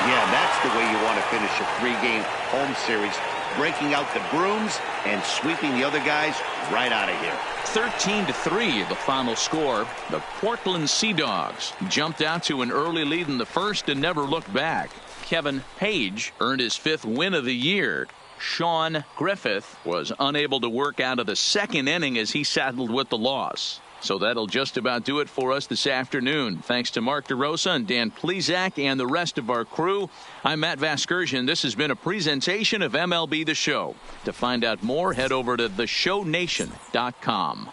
Yeah, that's the way you want to finish a 3-game home series. Breaking out the brooms and sweeping the other guys right out of here. 13-3 the final score. The Portland Sea Dogs jumped out to an early lead in the first and never looked back. Kevin Page earned his 5th win of the year. Sean Griffith was unable to work out of the 2nd inning as he saddled with the loss. So that'll just about do it for us this afternoon. Thanks to Mark DeRosa and Dan Plesac and the rest of our crew. I'm Matt Vasgersian. This has been a presentation of MLB The Show. To find out more, head over to theshownation.com.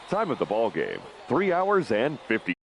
Time of the ball game, 3 hours and 50.